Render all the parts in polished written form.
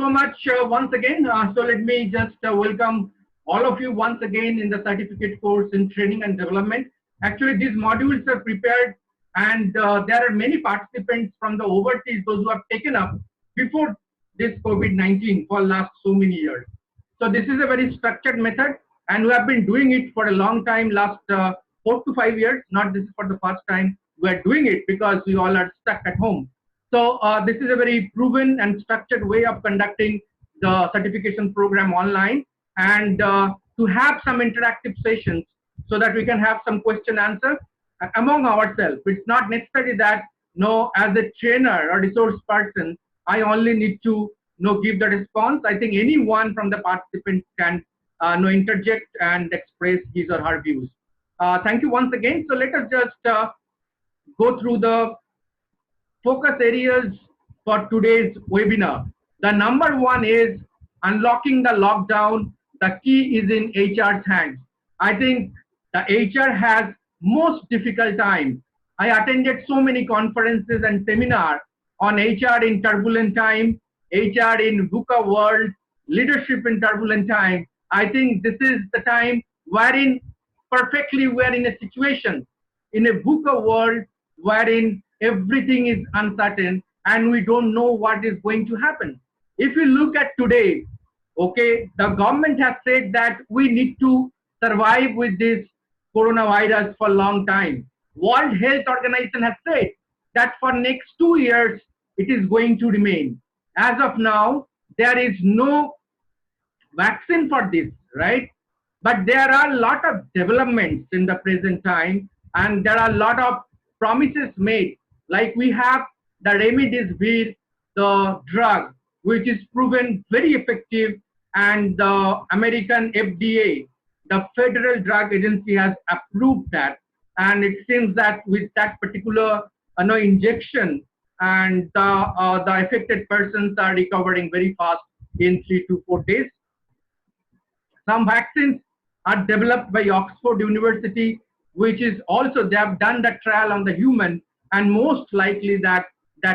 so much once again. So let me just welcome all of you once again in the certificate course in training and development. Actually, these modules are prepared and there are many participants from the overseas, those who have taken up before this COVID-19 for last so many years. So this is a very structured method and we have been doing it for a long time, last 4 to 5 years. Not this is for the first time we are doing it because we all are stuck at home. So this is a very proven and structured way of conducting the certification program online and to have some interactive sessions so that we can have some question answer among ourselves. It's not necessary that as a trainer or resource person, I only need to give the response. I think anyone from the participants can interject and express his or her views. Thank you once again. So let us just go through the focus areas for today's webinar. The number one is unlocking the lockdown. The key is in HR's hands. I think the HR has most difficult time. I attended so many conferences and seminars on HR in turbulent time, HR in VUCA world, leadership in turbulent time. I think this is the time wherein perfectly we are in a situation in a VUCA world wherein everything is uncertain and we don't know what is going to happen. If you look at today, okay, the government has said that we need to survive with this coronavirus for a long time. World Health Organization has said that for next 2 years, it is going to remain. As of now, there is no vaccine for this, right? But there are a lot of developments in the present time and there are a lot of promises made. Like we have the remdesivir, the drug, which is proven very effective, and the American FDA, the Federal Drug Agency, has approved that. And it seems that with that particular injection, and the affected persons are recovering very fast in 3 to 4 days. Some vaccines are developed by Oxford University, which is also, they have done the trial on the human, and most likely that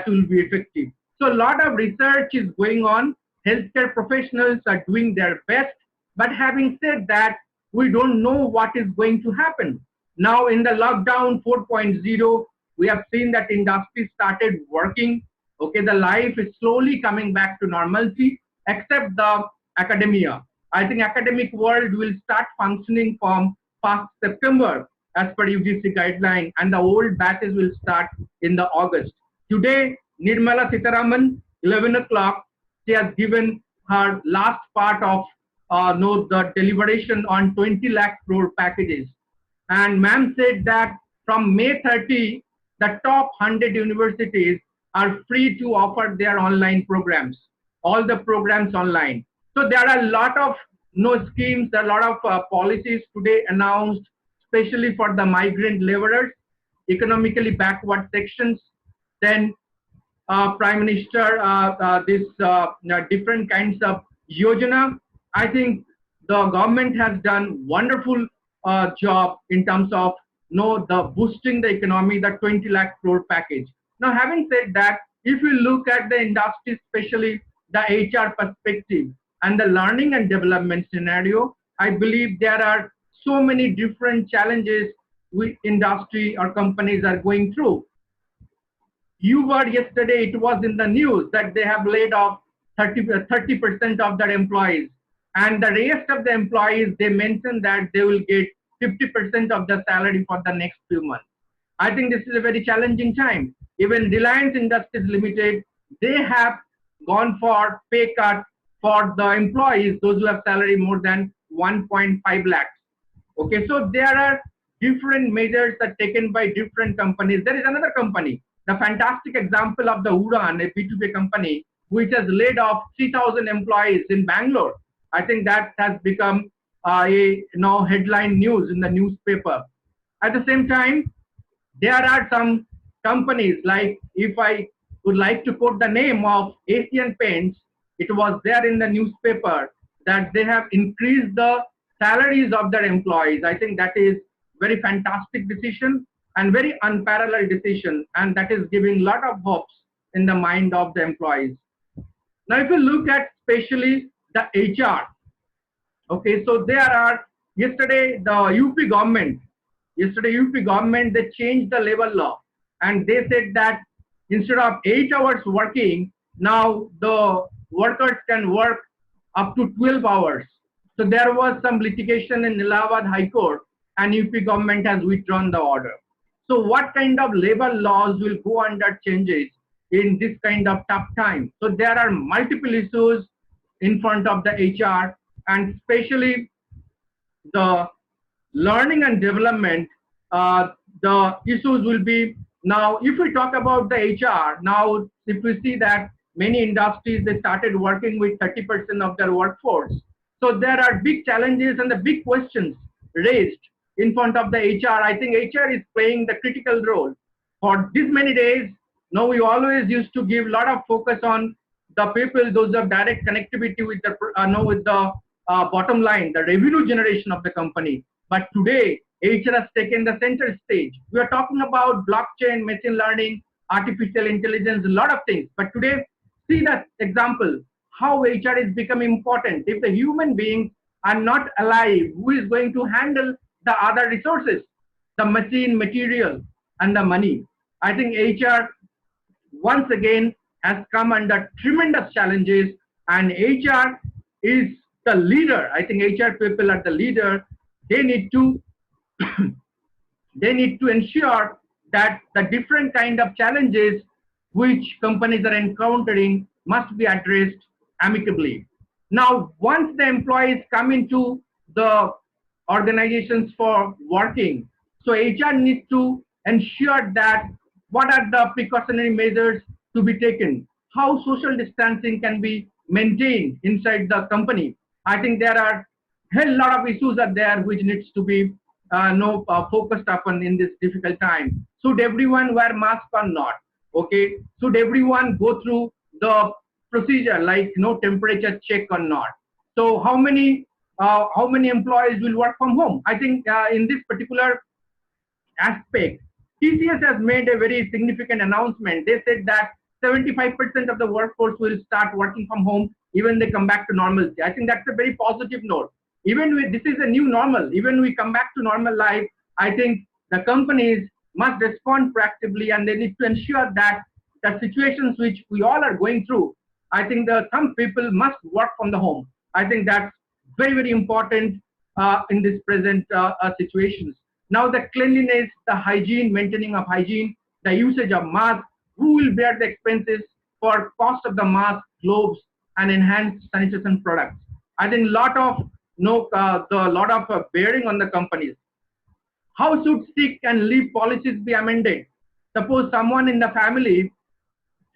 will be effective. So a lot of research is going on. Healthcare professionals are doing their best. But having said that, we don't know what is going to happen. Now in the lockdown 4.0, we have seen that industry started working. Okay, the life is slowly coming back to normalcy, except the academia. I think academic world will start functioning from 1st September as per UGC guideline, and the old batches will start in the August. Today, Nirmala Sitharaman, 11 o'clock, she has given her last part of the deliberation on 20 lakh crore packages. And ma'am said that from May 30, the top 100 universities are free to offer their online programs, all the programs online. So there are a lot of schemes, there are a lot of policies today announced, especially for the migrant laborers, economically backward sections. Then Prime Minister, different kinds of yojana. I think the government has done wonderful job in terms of the boosting the economy, the 20 lakh crore package. Now, having said that, if we look at the industry, especially the HR perspective and the learning and development scenario, I believe there are so many different challenges with industry or companies are going through. You were yesterday, it was in the news that they have laid off 30% of their employees, and the rest of the employees, they mentioned that they will get 50% of the salary for the next few months. I think this is a very challenging time. Even Reliance Industries Limited, they have gone for pay cut for the employees, those who have salary more than 1.5 lakhs. Okay, so there are different measures that are taken by different companies. There is another company, the fantastic example of the Udaan, a B2B company, which has laid off 3,000 employees in Bangalore. I think that has become a headline news in the newspaper. At the same time, there are some companies, like if I would like to quote the name of Asian Paints, it was there in the newspaper that they have increased the salaries of their employees. I think that is very fantastic decision and very unparalleled decision, and that is giving a lot of hopes in the mind of the employees. Now, if you look at especially the HR. Okay, so there are, yesterday UP government, they changed the labor law, and they said that instead of 8 hours working, now the workers can work up to 12 hours. So there was some litigation in Allahabad High Court, and UP government has withdrawn the order. So what kind of labor laws will go under changes in this kind of tough time? So there are multiple issues in front of the HR, and especially the learning and development. The issues will be, now if we talk about the HR, now if we see that many industries, they started working with 30% of their workforce. So there are big challenges and the big questions raised in front of the HR. I think HR is playing the critical role. For this many days, now we always used to give a lot of focus on the people, those have direct connectivity with the bottom line, the revenue generation of the company. But today, HR has taken the center stage. We are talking about blockchain, machine learning, artificial intelligence, a lot of things. But today, see that example, how HR is becoming important. If the human beings are not alive, who is going to handle the other resources, the machine, material, and the money? I think HR, once again, has come under tremendous challenges, and HR is the leader. I think HR people are the leader. They need to they need to ensure that the different kind of challenges which companies are encountering must be addressed amicably. Now, once the employees come into the organizations for working, so HR needs to ensure that what are the precautionary measures to be taken, how social distancing can be maintained inside the company. I think there are a lot of issues are there which needs to be focused upon in this difficult time. Should everyone wear mask or not? Okay, should everyone go through the procedure like temperature check or not? So how many employees will work from home? I think in this particular aspect, TCS has made a very significant announcement. They said that 75% of the workforce will start working from home even they come back to normalcy. I think that's a very positive note. Even with this is a new normal, even we come back to normal life, I think the companies must respond proactively, and they need to ensure that the situations which we all are going through, I think some people must work from the home. I think that's very, very important in this present situations. Now the cleanliness, the hygiene, maintaining of hygiene, the usage of masks, who will bear the expenses for cost of the mask, gloves, and enhanced sanitation products? I think lot of bearing on the companies. How should sick and leave policies be amended? Suppose someone in the family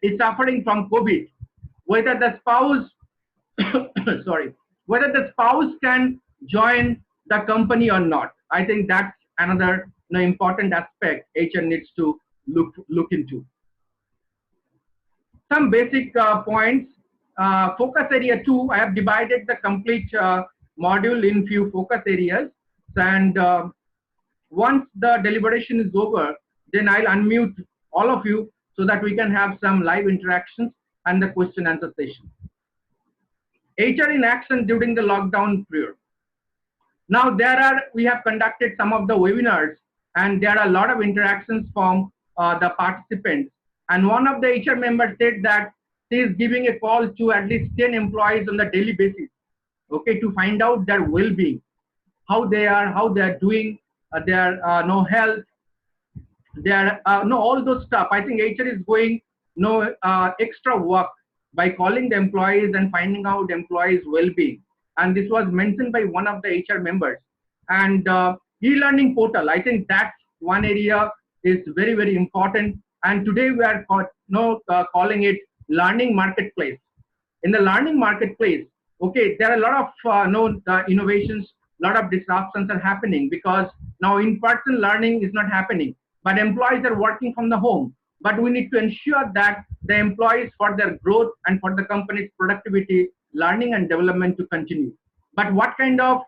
is suffering from COVID, whether the spouse, whether the spouse can join the company or not. I think that's another important aspect HR needs to look into. Some basic points. Focus area 2, I have divided the complete module in few focus areas, and once the deliberation is over, then I'll unmute all of you so that we can have some live interactions and the question answer session. HR in action during the lockdown period. Now we have conducted some of the webinars, and there are a lot of interactions from the participants, and one of the HR members said that she is giving a call to at least 10 employees on the daily basis, okay, to find out their well-being, how they are doing, their health, their all those stuff. I think HR is going extra work by calling the employees and finding out employees' well-being. And this was mentioned by one of the HR members. And e-learning portal, I think that's one area is very, very important. And today we are calling it learning marketplace. In the learning marketplace, okay, there are a lot of innovations, a lot of disruptions are happening, because now in-person learning is not happening, but employees are working from the home. But we need to ensure that the employees, for their growth and for the company's productivity, learning and development to continue. But what kind of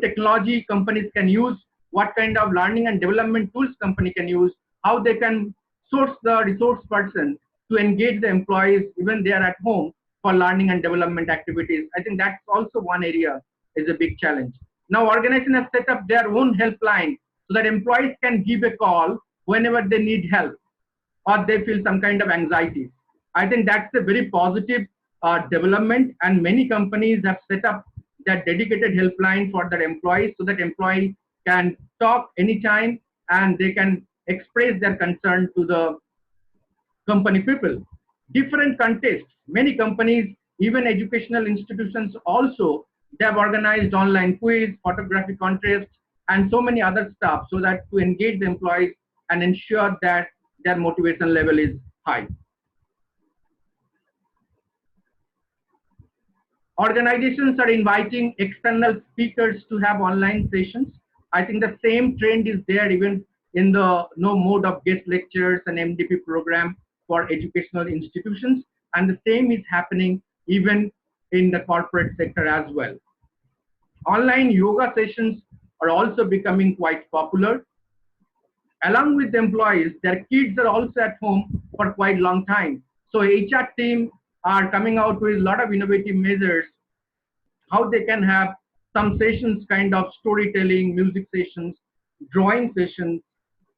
technology companies can use, what kind of learning and development tools company can use, how they can source the resource person to engage the employees even they are at home for learning and development activities. I think that's also one area is a big challenge. Now, organizations have set up their own helpline so that employees can give a call whenever they need help or they feel some kind of anxiety. I think that's a very positive development, and many companies have set up that dedicated helpline for their employees so that employees can talk anytime and they can express their concern to the company people. Different contests, many companies, even educational institutions also, they have organized online quiz, photography contests, and so many other stuff so that to engage the employees and ensure that their motivation level is high. Organizations are inviting external speakers to have online sessions. I think the same trend is there even in the no mode of guest lectures and MDP program for educational institutions. And the same is happening even in the corporate sector as well. Online yoga sessions are also becoming quite popular. Along with the employees, their kids are also at home for quite a long time. So HR team are coming out with a lot of innovative measures, how they can have some sessions, kind of storytelling, music sessions, drawing sessions,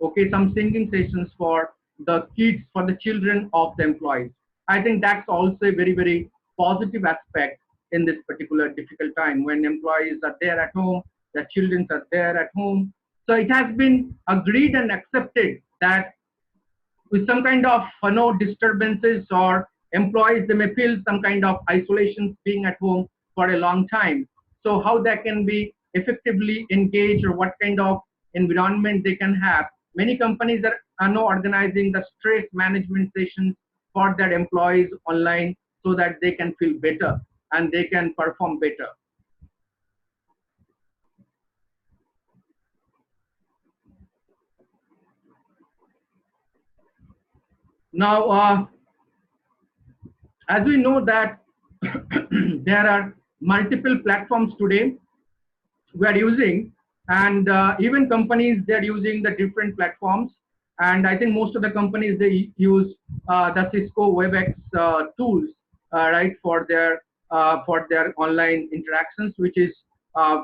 okay, some singing sessions for the kids, for the children of the employees. I think that's also a very, very positive aspect in this particular difficult time when employees are there at home, their children are there at home. So it has been agreed and accepted that with some kind of disturbances or employees, they may feel some kind of isolation being at home for a long time. So how they can be effectively engaged or what kind of environment they can have. Many companies are now organizing the stress management sessions for their employees online so that they can feel better and they can perform better. Now, as we know that there are multiple platforms today we are using, and even companies, they're using the different platforms. And I think most of the companies, they use the Cisco WebEx tools, right, for their online interactions, which is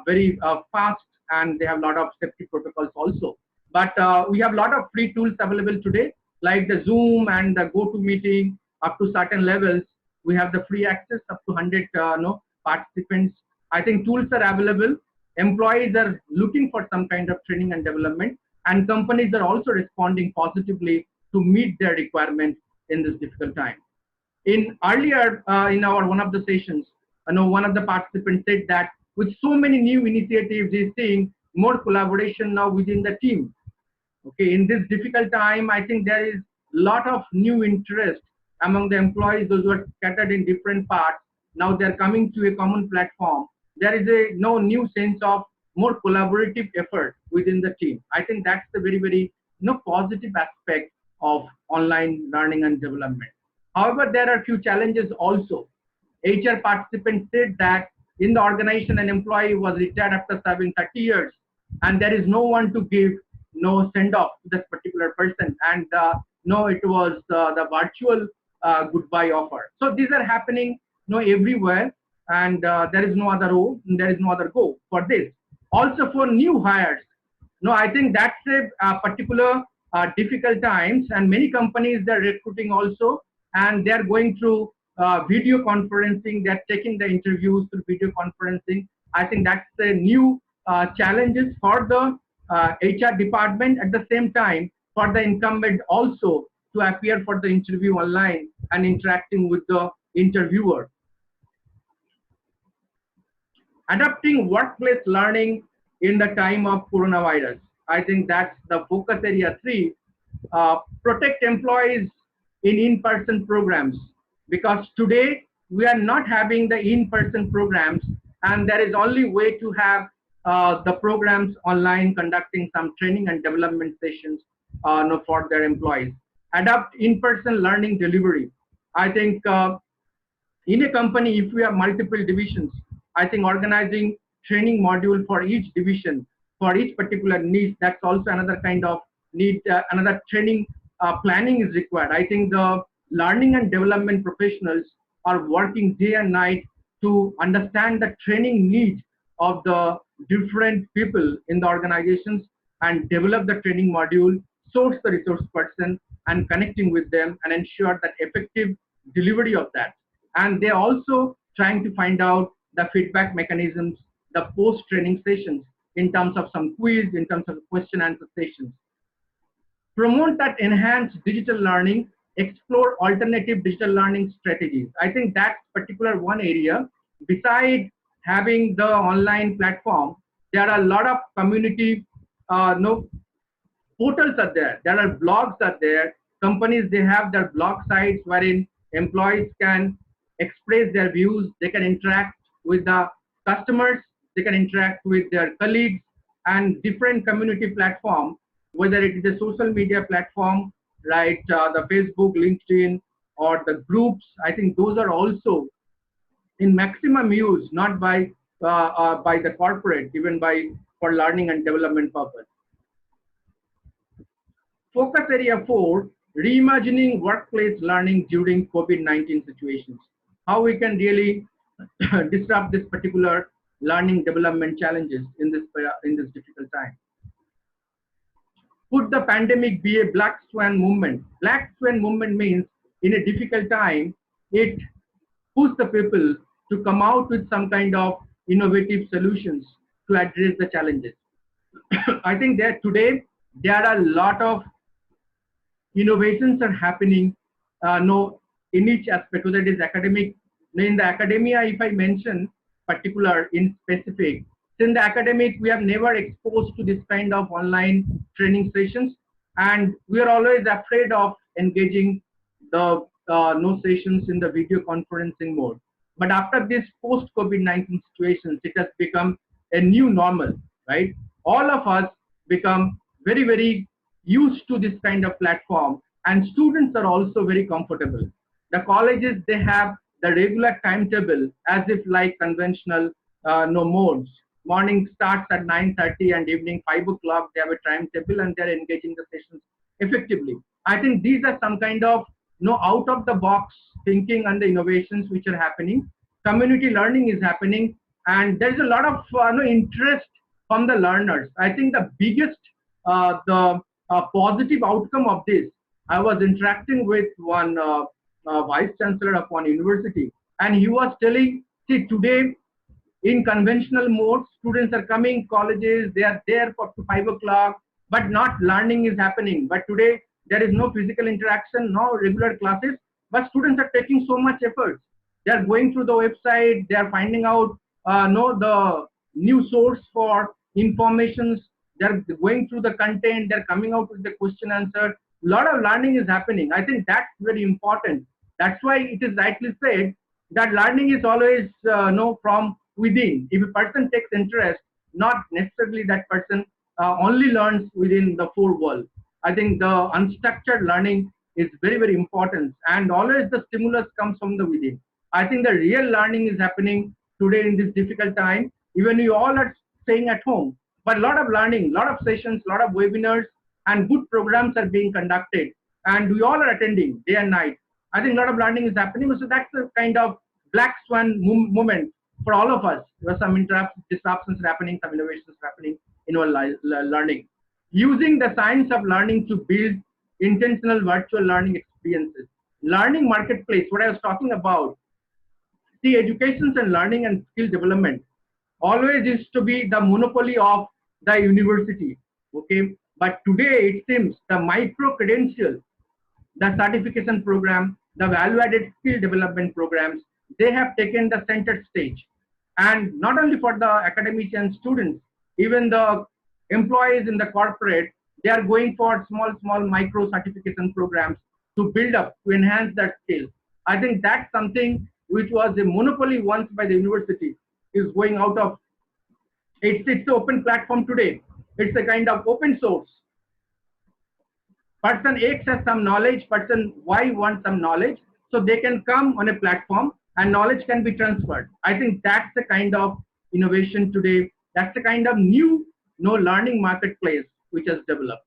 very fast, and they have a lot of safety protocols also. But we have a lot of free tools available today, like the Zoom and the GoToMeeting. Up to certain levels, we have the free access up to 100 participants. I think tools are available. Employees are looking for some kind of training and development, and companies are also responding positively to meet their requirements in this difficult time. In earlier, in our one of the sessions, I know one of the participants said that with so many new initiatives, he's seeing more collaboration now within the team. Okay, in this difficult time, I think there is a lot of new interest among the employees, those who are scattered in different parts. Now they're coming to a common platform. There is a new sense of more collaborative effort within the team. I think that's the very, very positive aspect of online learning and development. However, there are a few challenges also. HR participants said that in the organization, an employee was retired after serving 30 years, and there is no one to give no send off to this particular person. And no, it was the virtual goodbye offer. So these are happening everywhere, and there is no other row, there is no other go for this. Also for new hires, I think that's a particular difficult times, and many companies, they're recruiting also, and they're going through video conferencing, they're taking the interviews through video conferencing. I think that's the new challenges for the HR department. At the same time, for the incumbent also to appear for the interview online and interacting with the interviewer. Adapting workplace learning in the time of coronavirus. I think that's the focus area 3. Protect employees in in-person programs, because today we are not having the in-person programs, and there is only way to have the programs online, conducting some training and development sessions for their employees. Adapt in-person learning delivery. I think in a company, if we have multiple divisions, I think organizing training module for each division, for each particular niche, that's also another kind of need, another training planning is required. I think the learning and development professionals are working day and night to understand the training needs of the different people in the organizations and develop the training module, source the resource person and connecting with them and ensure that effective delivery of that. And they're also trying to find out the feedback mechanisms, the post-training sessions in terms of some quiz, in terms of question answer sessions. Promote that enhanced digital learning, explore alternative digital learning strategies. I think that's particular one area. Besides having the online platform, there are a lot of community no portals are there. There are blogs are there. Companies, they have their blog sites wherein employees can express their views. They can interact with the customers. They can interact with their colleagues and different community platforms, whether it is a social media platform, right, the Facebook, LinkedIn, or the groups. I think those are also in maximum use, not by the corporate, even by for learning and development purpose. Focus area 4, reimagining workplace learning during COVID-19 situations. How we can really disrupt this particular learning development challenges in this difficult time. Could the pandemic be a black swan movement? Black swan movement means in a difficult time, it pushes the people to come out with some kind of innovative solutions to address the challenges. I think that today there are a lot of innovations are happening no in each aspect, whether it is academic. In the academia, if I mention particular in specific, in the academic we have never exposed to this kind of online training sessions, and we are always afraid of engaging the no sessions in the video conferencing mode. But after this post COVID-19 situations, it has become a new normal, right? All of us become very used to this kind of platform, and students are also very comfortable. The colleges, they have the regular timetable as if like conventional no modes. Morning starts at 9:30 and evening 5 o'clock. They have a timetable and they're engaging the sessions effectively. I think these are some kind of no out of the box thinking and the innovations which are happening. Community learning is happening, and there's a lot of no interest from the learners. I think the biggest the positive outcome of this, I was interacting with one vice chancellor of one university, and he was telling, see, today in conventional mode, students are coming, colleges, they are there for up to 5 o'clock, but not learning is happening. But today there is no physical interaction, no regular classes, but students are taking so much effort. They are going through the website, they are finding out no the new source for informations, they're going through the content, they're coming out with the question answer. A lot of learning is happening. I think that's very important. That's why it is rightly said that learning is always no from within. If a person takes interest, not necessarily that person only learns within the four walls. I think the unstructured learning is very important, and always the stimulus comes from the within. I think the real learning is happening today in this difficult time. Even you all are staying at home, but a lot of learning, lot of sessions, lot of webinars and good programs are being conducted, and we all are attending day and night. I think a lot of learning is happening. So that's a kind of black swan moment for all of us. There are some disruptions happening, some innovations happening in our learning. Using the science of learning to build intentional virtual learning experiences. Learning marketplace, what I was talking about, the education and learning and skill development always used to be the monopoly of the university, okay? But today it seems the micro credential, the certification program, the value-added skill development programs, they have taken the center stage. And not only for the academics and students, even the employees in the corporate, they are going for small micro certification programs to build up, to enhance that skill. I think that's something which was a monopoly once by the university is going out of. It's an open platform today. It's a kind of open source. Person X has some knowledge, person Y wants some knowledge, so they can come on a platform and knowledge can be transferred. I think that's the kind of innovation today. That's the kind of new learning marketplace which has developed.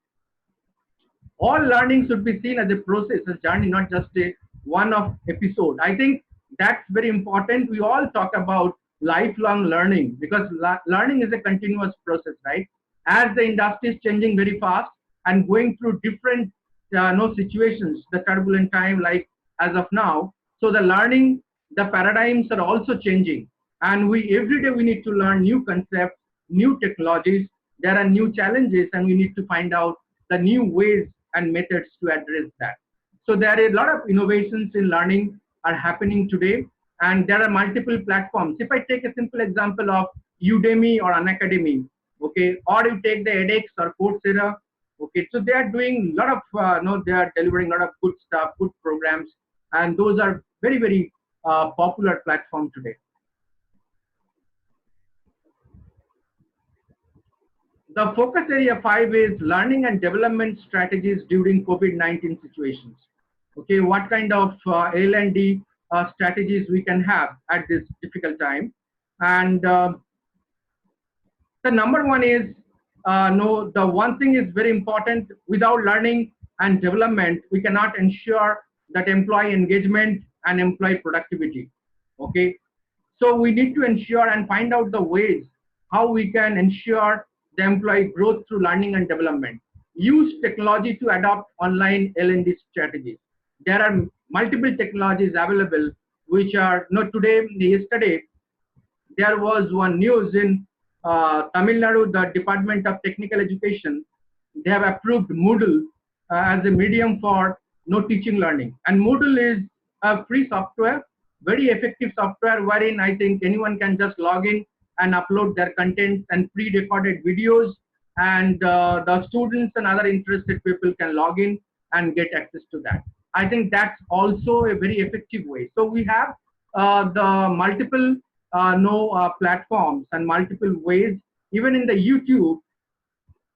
All learning should be seen as a process, a journey, not just a one-off episode. I think that's very important. We all talk about lifelong learning because learning is a continuous process, right? As the industry is changing very fast and going through different no situations, the turbulent time like as of now. So the learning, the paradigms are also changing, and we every day we need to learn new concepts, new technologies. There are new challenges, and we need to find out the new ways and methods to address that. So there are a lot of innovations in learning are happening today, and there are multiple platforms. If I take a simple example of Udemy or Unacademy, okay, or you take the edX or Coursera, okay, so they are doing a lot of, no, they are delivering a lot of good stuff, good programs, and those are very, very popular platform today. The focus area 5 is learning and development strategies during COVID-19 situations. Okay, what kind of L&D strategies we can have at this difficult time. And the number one is, no, the one thing is very important. Without learning and development, we cannot ensure that employee engagement and employee productivity. Okay, so we need to ensure and find out the ways how we can ensure the employee growth through learning and development. Use technology to adopt online L&D strategies. There are multiple technologies available, which are not today. Yesterday, there was one news in Tamil Nadu, the Department of Technical Education. They have approved Moodle as a medium for no teaching learning. And Moodle is a free software, very effective software, wherein I think anyone can just log in and upload their content and pre-recorded videos, and the students and other interested people can log in and get access to that. I think that's also a very effective way. So we have the multiple platforms and multiple ways. Even in the YouTube,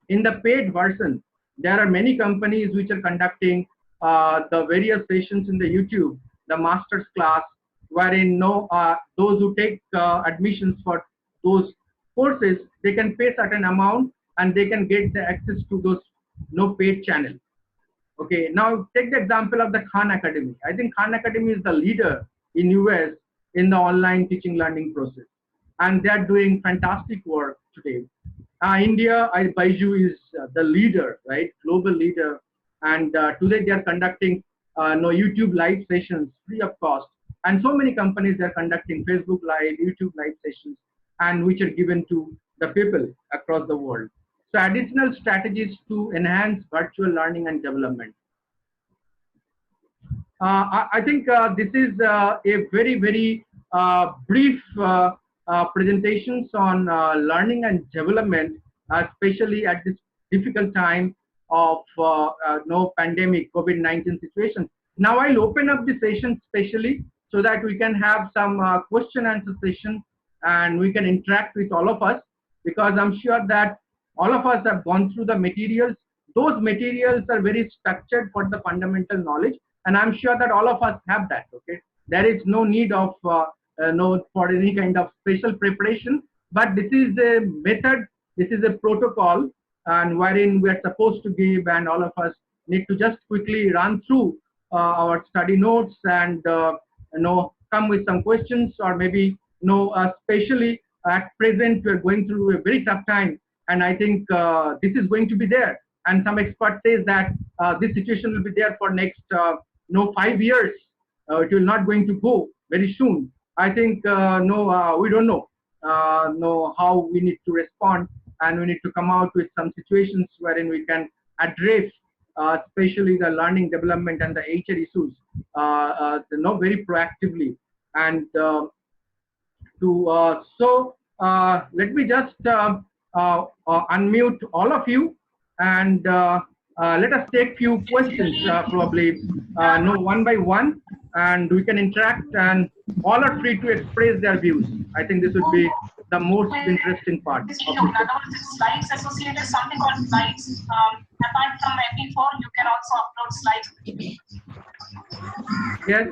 in the paid version, there are many companies which are conducting the various sessions in the YouTube, the master's class, wherein those who take admissions for those courses, they can pay certain amount and they can get the access to those paid channels. Okay, now take the example of the Khan Academy. I think Khan Academy is the leader in US in the online teaching learning process, and they are doing fantastic work today. India, Byju is the leader, right, global leader, and today they are conducting YouTube live sessions free of cost, and so many companies are conducting Facebook live, YouTube live sessions, and which are given to the people across the world. So additional strategies to enhance virtual learning and development. I think this is a very, very brief presentations on learning and development, especially at this difficult time of pandemic COVID-19 situation. Now I'll open up the session specially so that we can have some question answer session and we can interact with all of us, because I'm sure that all of us have gone through the materials. Those materials are very structured for the fundamental knowledge, and I'm sure that all of us have that. Okay, there is no need of for any kind of special preparation, but this is a method, this is a protocol, and wherein we are supposed to give, and all of us need to just quickly run through our study notes and come with some questions, or maybe especially at present we are going through a very tough time, and I think this is going to be there, and some expert says that this situation will be there for next 5 years. It will not going to go very soon. I think we don't know how we need to respond, and we need to come out with some situations wherein we can address especially the learning development and the HR issues very proactively. And let me just unmute all of you, and let us take few questions, probably one by one, and we can interact, and all are free to express their views. I think this would be the most interesting part. In other words, slides associated, something called slides. Apart from MP4, you can also upload slides. Yes.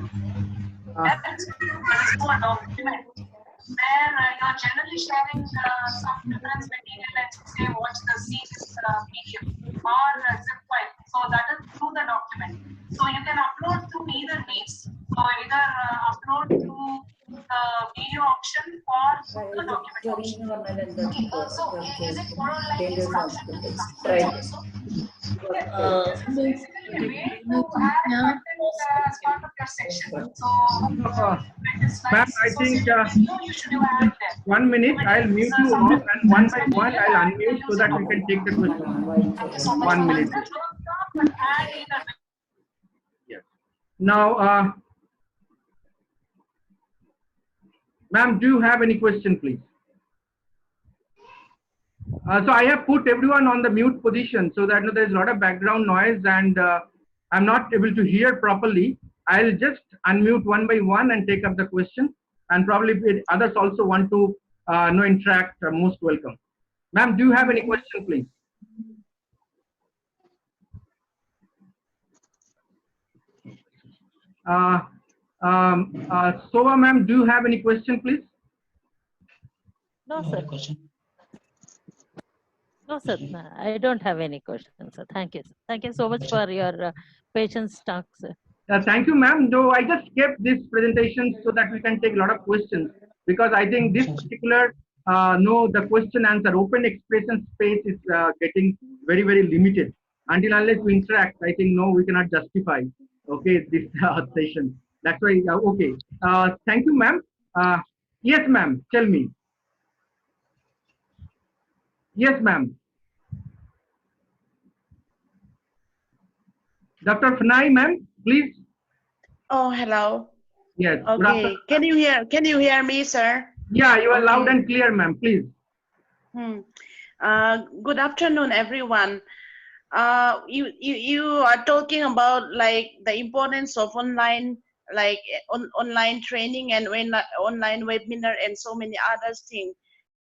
Let's do a document where you're generally sharing some reference material, let's say watch the scenes PDF or zip file. So that is through the document. So you can upload through either means. So either upload to the video option or the document option. Okay. So is it more or like instruction also? So it's basically a way to add content as part of your section. So Ma'am, I think you should have added there. 1 minute. I'll mute you off, and one by one I'll unmute so that we can take the question. Thank you so much. 1 minute. Yes. Now, ma'am, do you have any question, please? So I have put everyone on the mute position so that there's a lot of background noise and I'm not able to hear properly. I'll just unmute one by one and take up the question. And probably if others also want to interact, most welcome. Ma'am, do you have any question, please? Sova, ma'am, do you have any question, please? No, sir. No, sir. I don't have any questions, sir. Thank you. Sir. Thank you so much for your patience talk, sir. Thank you, ma'am. No, I just kept this presentation so that we can take a lot of questions because I think this particular, the question answer open expression space is getting very, very limited. Until unless we interact, I think, no, we cannot justify, okay, this session. That's why, okay. Thank you, ma'am. Yes, ma'am. Tell me. Yes, ma'am. Dr. Pranay, ma'am, please. Oh, hello. Yes. Okay. Can you hear me, sir? Yeah, you are loud and clear, ma'am. Please. Good afternoon, everyone. You are talking about like the importance of online, like online training and online webinar and so many other things.